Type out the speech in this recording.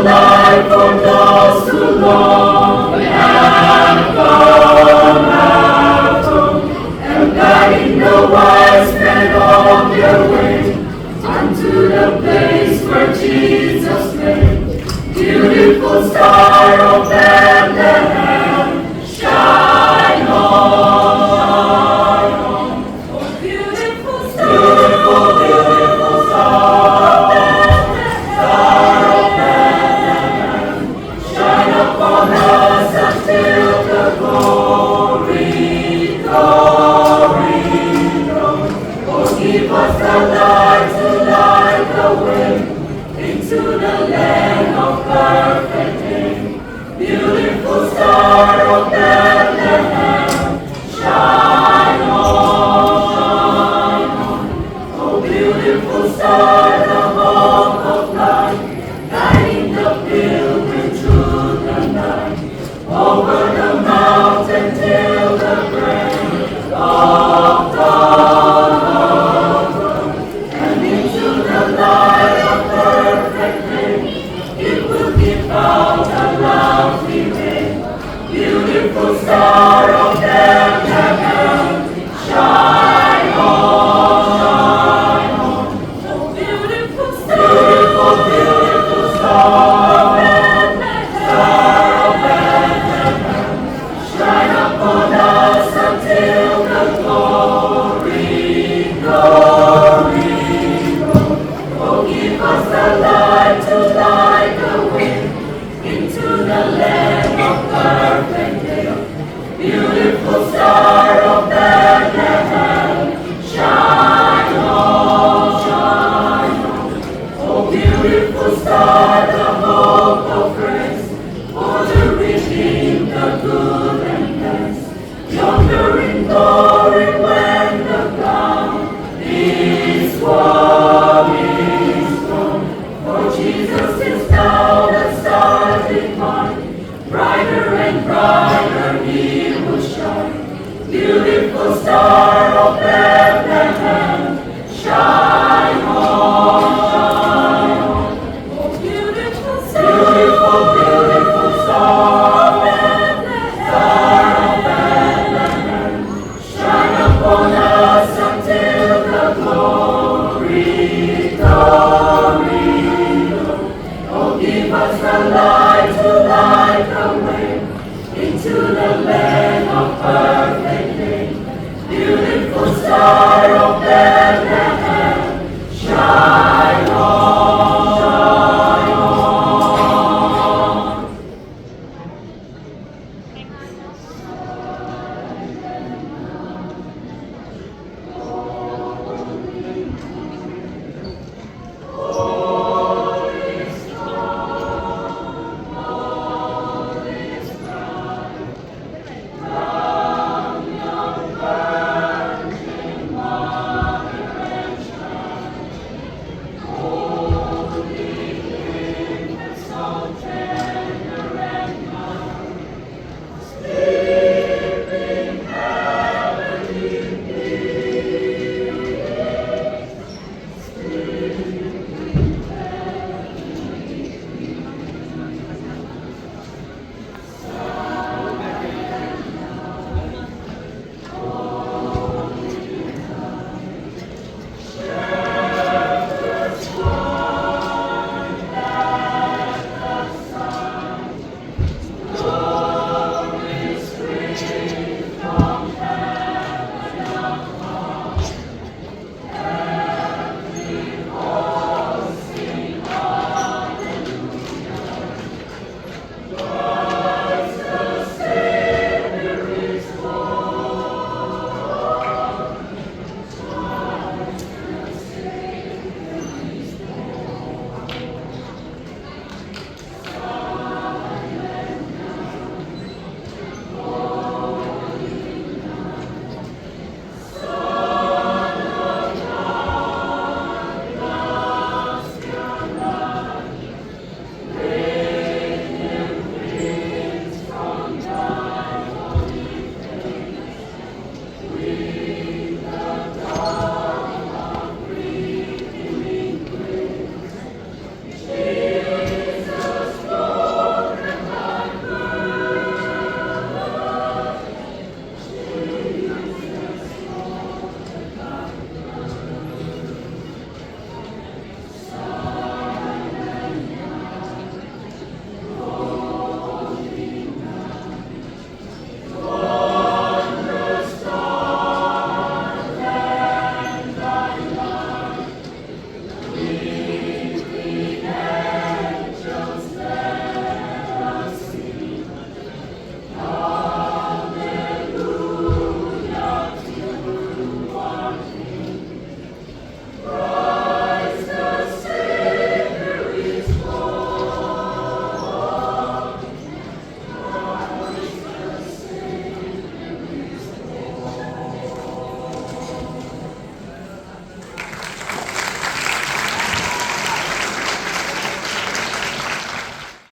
light for those who long and come out, and guiding the wise men on their way unto the place where Jesus lay. Beautiful star of Bethlehem, shine on. Oh, beautiful star, beautiful star of Bethlehem, shine upon us until the glory dawn. Oh, give us the light to light the way into the land of perfect day. Beautiful star of Bethlehem, shine on. Oh, beautiful star, the hope of life, guiding the pilgrim through the night, over the mountain till the break of dawn, and into the light of perfect day. It will give out a lovely ray. Beautiful star of Bethlehem, shine on. Oh, beautiful star, beautiful star of Bethlehem, shine upon us until the glory. Oh, give us the light to light the way into the land of perfect day. Beautiful star of Bethlehem, shine on, shine on. Oh, beautiful star, the hope of grace, for the redeemed, the good and blessed, yonder in glory when the ground is warm. For Jesus is now the star divine, brighter and brighter he will shine. Beautiful star of Bethlehem, shine on, shine on. Oh, beautiful star, beautiful star of Bethlehem, shine upon us until the glory dawn. Oh, give us the light to light the way into the land of perfect day. Beautiful star